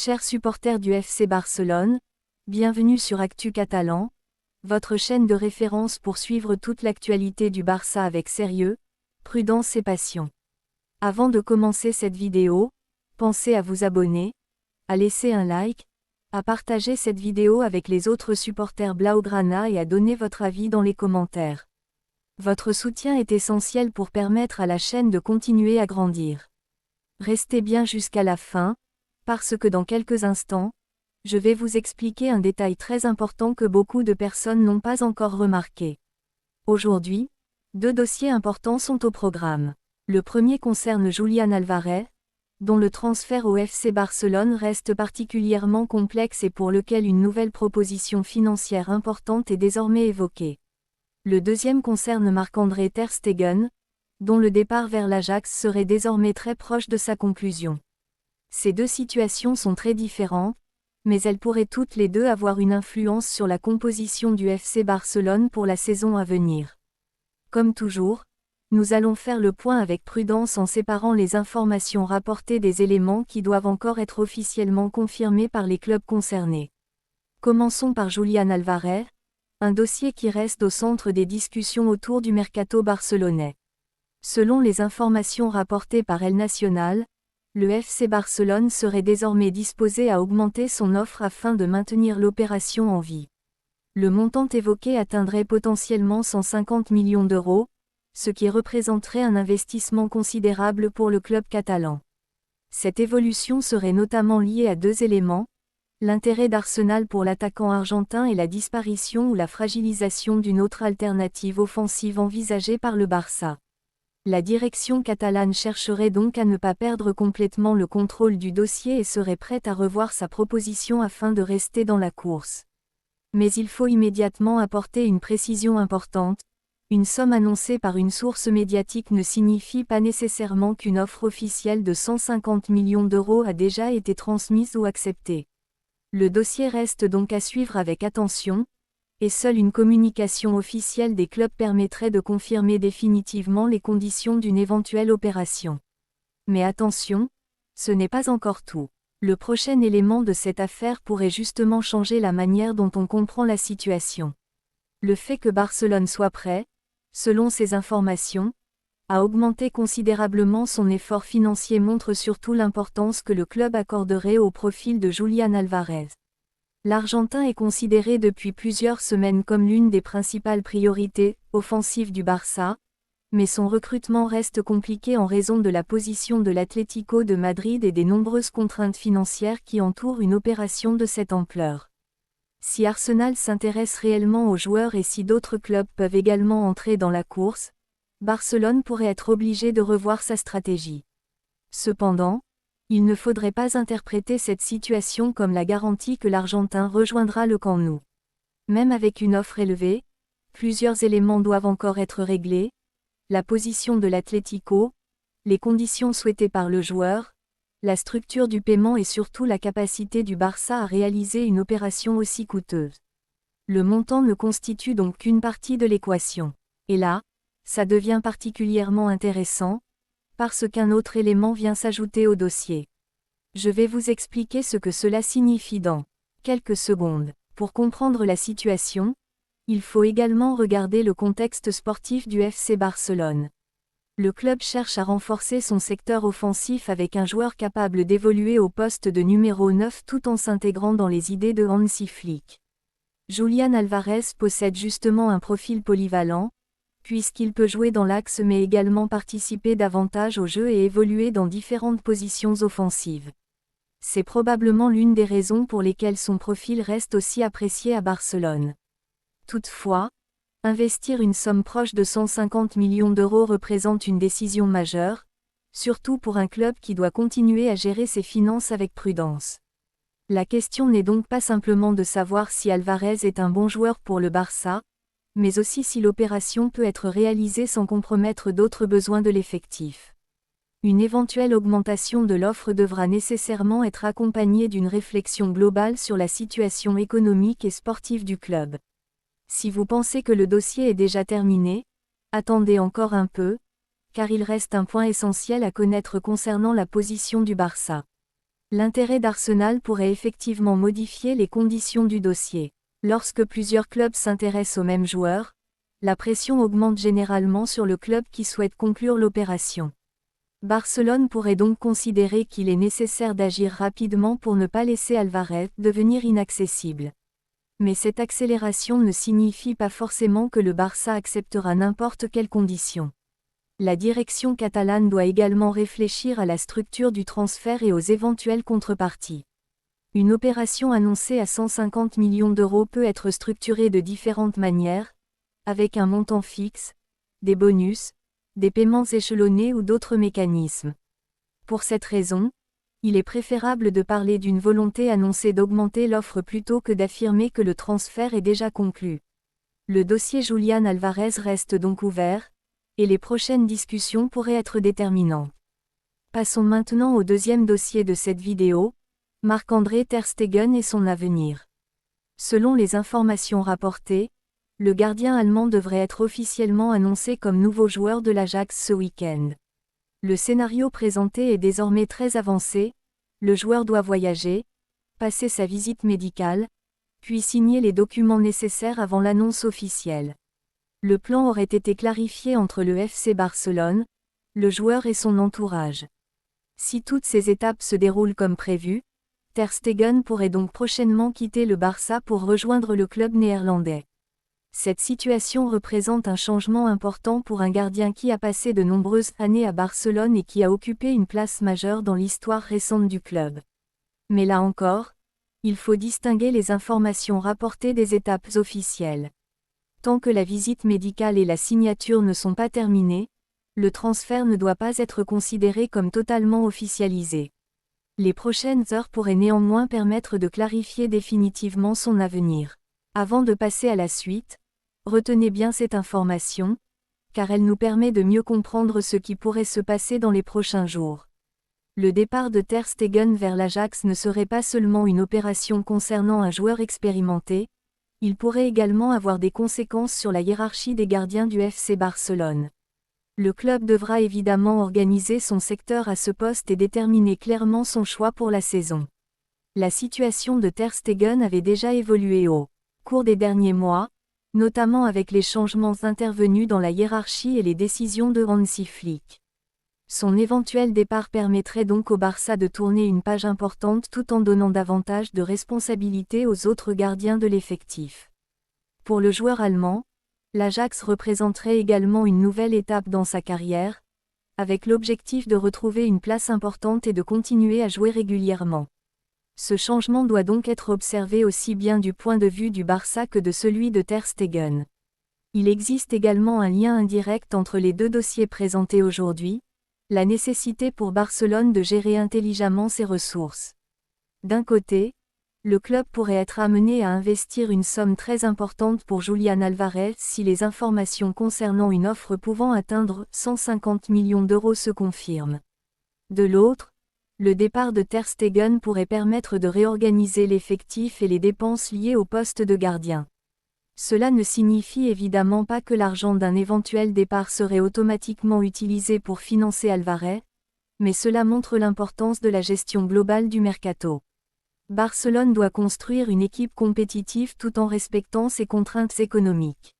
Chers supporters du FC Barcelone, bienvenue sur Actu Catalan, votre chaîne de référence pour suivre toute l'actualité du Barça avec sérieux, prudence et passion. Avant de commencer cette vidéo, pensez à vous abonner, à laisser un like, à partager cette vidéo avec les autres supporters Blaugrana et à donner votre avis dans les commentaires. Votre soutien est essentiel pour permettre à la chaîne de continuer à grandir. Restez bien jusqu'à la fin, parce que dans quelques instants, je vais vous expliquer un détail très important que beaucoup de personnes n'ont pas encore remarqué. Aujourd'hui, deux dossiers importants sont au programme. Le premier concerne Julián Álvarez, dont le transfert au FC Barcelone reste particulièrement complexe et pour lequel une nouvelle proposition financière importante est désormais évoquée. Le deuxième concerne Marc-André ter Stegen, dont le départ vers l'Ajax serait désormais très proche de sa conclusion. Ces deux situations sont très différentes, mais elles pourraient toutes les deux avoir une influence sur la composition du FC Barcelone pour la saison à venir. Comme toujours, nous allons faire le point avec prudence en séparant les informations rapportées des éléments qui doivent encore être officiellement confirmés par les clubs concernés. Commençons par Julián Álvarez, un dossier qui reste au centre des discussions autour du mercato barcelonais. Selon les informations rapportées par El Nacional, le FC Barcelone serait désormais disposé à augmenter son offre afin de maintenir l'opération en vie. Le montant évoqué atteindrait potentiellement 150 millions d'euros, ce qui représenterait un investissement considérable pour le club catalan. Cette évolution serait notamment liée à deux éléments, l'intérêt d'Arsenal pour l'attaquant argentin et la disparition ou la fragilisation d'une autre alternative offensive envisagée par le Barça. La direction catalane chercherait donc à ne pas perdre complètement le contrôle du dossier et serait prête à revoir sa proposition afin de rester dans la course. Mais il faut immédiatement apporter une précision importante. Une somme annoncée par une source médiatique ne signifie pas nécessairement qu'une offre officielle de 150 millions d'euros a déjà été transmise ou acceptée. Le dossier reste donc à suivre avec attention, et seule une communication officielle des clubs permettrait de confirmer définitivement les conditions d'une éventuelle opération. Mais attention, ce n'est pas encore tout. Le prochain élément de cette affaire pourrait justement changer la manière dont on comprend la situation. Le fait que Barcelone soit prêt, selon ces informations, à augmenter considérablement son effort financier montre surtout l'importance que le club accorderait au profil de Julián Álvarez. L'Argentin est considéré depuis plusieurs semaines comme l'une des principales priorités offensives du Barça, mais son recrutement reste compliqué en raison de la position de l'Atlético de Madrid et des nombreuses contraintes financières qui entourent une opération de cette ampleur. Si Arsenal s'intéresse réellement aux joueurs et si d'autres clubs peuvent également entrer dans la course, Barcelone pourrait être obligé de revoir sa stratégie. Cependant, il ne faudrait pas interpréter cette situation comme la garantie que l'Argentin rejoindra le Camp Nou. Même avec une offre élevée, plusieurs éléments doivent encore être réglés, la position de l'Atlético, les conditions souhaitées par le joueur, la structure du paiement et surtout la capacité du Barça à réaliser une opération aussi coûteuse. Le montant ne constitue donc qu'une partie de l'équation. Et là, ça devient particulièrement intéressant, parce qu'un autre élément vient s'ajouter au dossier. Je vais vous expliquer ce que cela signifie dans quelques secondes. Pour comprendre la situation, il faut également regarder le contexte sportif du FC Barcelone. Le club cherche à renforcer son secteur offensif avec un joueur capable d'évoluer au poste de numéro 9 tout en s'intégrant dans les idées de Hansi Flick. Julián Álvarez possède justement un profil polyvalent, puisqu'il peut jouer dans l'axe mais également participer davantage au jeu et évoluer dans différentes positions offensives. C'est probablement l'une des raisons pour lesquelles son profil reste aussi apprécié à Barcelone. Toutefois, investir une somme proche de 150 millions d'euros représente une décision majeure, surtout pour un club qui doit continuer à gérer ses finances avec prudence. La question n'est donc pas simplement de savoir si Álvarez est un bon joueur pour le Barça, mais aussi si l'opération peut être réalisée sans compromettre d'autres besoins de l'effectif. Une éventuelle augmentation de l'offre devra nécessairement être accompagnée d'une réflexion globale sur la situation économique et sportive du club. Si vous pensez que le dossier est déjà terminé, attendez encore un peu, car il reste un point essentiel à connaître concernant la position du Barça. L'intérêt d'Arsenal pourrait effectivement modifier les conditions du dossier. Lorsque plusieurs clubs s'intéressent au même joueur, la pression augmente généralement sur le club qui souhaite conclure l'opération. Barcelone pourrait donc considérer qu'il est nécessaire d'agir rapidement pour ne pas laisser Alvarez devenir inaccessible. Mais cette accélération ne signifie pas forcément que le Barça acceptera n'importe quelle condition. La direction catalane doit également réfléchir à la structure du transfert et aux éventuelles contreparties. Une opération annoncée à 150 millions d'euros peut être structurée de différentes manières, avec un montant fixe, des bonus, des paiements échelonnés ou d'autres mécanismes. Pour cette raison, il est préférable de parler d'une volonté annoncée d'augmenter l'offre plutôt que d'affirmer que le transfert est déjà conclu. Le dossier Julián Alvarez reste donc ouvert, et les prochaines discussions pourraient être déterminantes. Passons maintenant au deuxième dossier de cette vidéo, Marc-André ter Stegen et son avenir. Selon les informations rapportées, le gardien allemand devrait être officiellement annoncé comme nouveau joueur de l'Ajax ce week-end. Le scénario présenté est désormais très avancé, le joueur doit voyager, passer sa visite médicale, puis signer les documents nécessaires avant l'annonce officielle. Le plan aurait été clarifié entre le FC Barcelone, le joueur et son entourage. Si toutes ces étapes se déroulent comme prévu, ter Stegen pourrait donc prochainement quitter le Barça pour rejoindre le club néerlandais. Cette situation représente un changement important pour un gardien qui a passé de nombreuses années à Barcelone et qui a occupé une place majeure dans l'histoire récente du club. Mais là encore, il faut distinguer les informations rapportées des étapes officielles. Tant que la visite médicale et la signature ne sont pas terminées, le transfert ne doit pas être considéré comme totalement officialisé. Les prochaines heures pourraient néanmoins permettre de clarifier définitivement son avenir. Avant de passer à la suite, retenez bien cette information, car elle nous permet de mieux comprendre ce qui pourrait se passer dans les prochains jours. Le départ de ter Stegen vers l'Ajax ne serait pas seulement une opération concernant un joueur expérimenté, il pourrait également avoir des conséquences sur la hiérarchie des gardiens du FC Barcelone. Le club devra évidemment organiser son secteur à ce poste et déterminer clairement son choix pour la saison. La situation de ter Stegen avait déjà évolué au cours des derniers mois, notamment avec les changements intervenus dans la hiérarchie et les décisions de Hansi Flick. Son éventuel départ permettrait donc au Barça de tourner une page importante tout en donnant davantage de responsabilités aux autres gardiens de l'effectif. Pour le joueur allemand, l'Ajax représenterait également une nouvelle étape dans sa carrière, avec l'objectif de retrouver une place importante et de continuer à jouer régulièrement. Ce changement doit donc être observé aussi bien du point de vue du Barça que de celui de ter Stegen. Il existe également un lien indirect entre les deux dossiers présentés aujourd'hui, la nécessité pour Barcelone de gérer intelligemment ses ressources. D'un côté, le club pourrait être amené à investir une somme très importante pour Julián Alvarez si les informations concernant une offre pouvant atteindre 150 millions d'euros se confirment. De l'autre, le départ de ter Stegen pourrait permettre de réorganiser l'effectif et les dépenses liées au poste de gardien. Cela ne signifie évidemment pas que l'argent d'un éventuel départ serait automatiquement utilisé pour financer Alvarez, mais cela montre l'importance de la gestion globale du mercato. Barcelone doit construire une équipe compétitive tout en respectant ses contraintes économiques.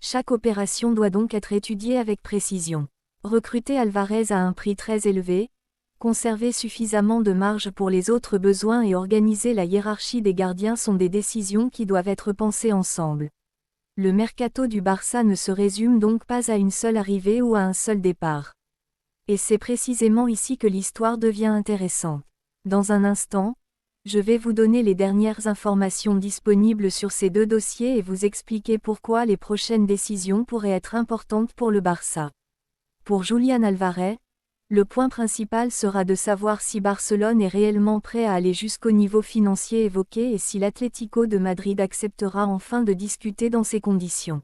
Chaque opération doit donc être étudiée avec précision. Recruter Alvarez à un prix très élevé, conserver suffisamment de marge pour les autres besoins et organiser la hiérarchie des gardiens sont des décisions qui doivent être pensées ensemble. Le mercato du Barça ne se résume donc pas à une seule arrivée ou à un seul départ. Et c'est précisément ici que l'histoire devient intéressante. Dans un instant, je vais vous donner les dernières informations disponibles sur ces deux dossiers et vous expliquer pourquoi les prochaines décisions pourraient être importantes pour le Barça. Pour Julián Alvarez, le point principal sera de savoir si Barcelone est réellement prêt à aller jusqu'au niveau financier évoqué et si l'Atlético de Madrid acceptera enfin de discuter dans ces conditions.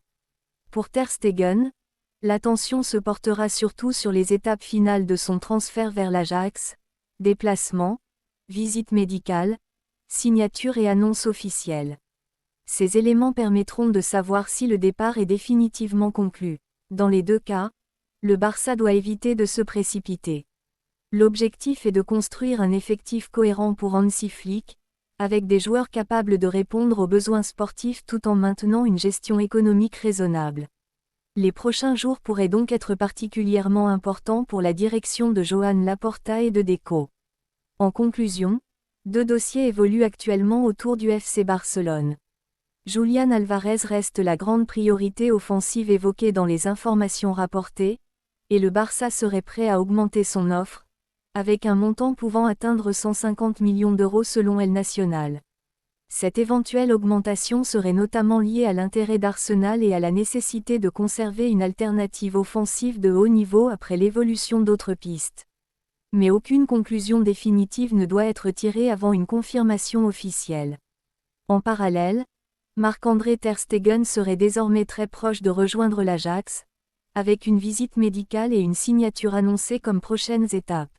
Pour ter Stegen, l'attention se portera surtout sur les étapes finales de son transfert vers l'Ajax, déplacement, visite médicale, signature et annonce officielle. Ces éléments permettront de savoir si le départ est définitivement conclu. Dans les deux cas, le Barça doit éviter de se précipiter. L'objectif est de construire un effectif cohérent pour Hansi Flick, avec des joueurs capables de répondre aux besoins sportifs tout en maintenant une gestion économique raisonnable. Les prochains jours pourraient donc être particulièrement importants pour la direction de Joan Laporta et de Deco. En conclusion, deux dossiers évoluent actuellement autour du FC Barcelone. Julián Alvarez reste la grande priorité offensive évoquée dans les informations rapportées, et le Barça serait prêt à augmenter son offre, avec un montant pouvant atteindre 150 millions d'euros selon El Nacional. Cette éventuelle augmentation serait notamment liée à l'intérêt d'Arsenal et à la nécessité de conserver une alternative offensive de haut niveau après l'évolution d'autres pistes. Mais aucune conclusion définitive ne doit être tirée avant une confirmation officielle. En parallèle, Marc-André ter Stegen serait désormais très proche de rejoindre l'Ajax, avec une visite médicale et une signature annoncée comme prochaines étapes.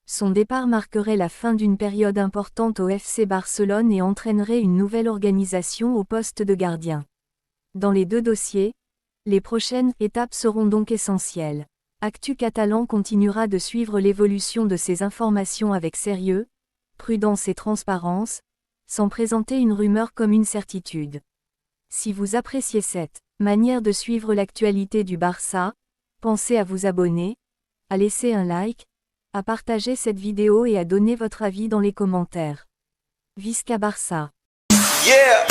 Son départ marquerait la fin d'une période importante au FC Barcelone et entraînerait une nouvelle organisation au poste de gardien. Dans les deux dossiers, les prochaines étapes seront donc essentielles. Actu Catalan continuera de suivre l'évolution de ces informations avec sérieux, prudence et transparence, sans présenter une rumeur comme une certitude. Si vous appréciez cette manière de suivre l'actualité du Barça, pensez à vous abonner, à laisser un like, à partager cette vidéo et à donner votre avis dans les commentaires. Visca Barça. Yeah!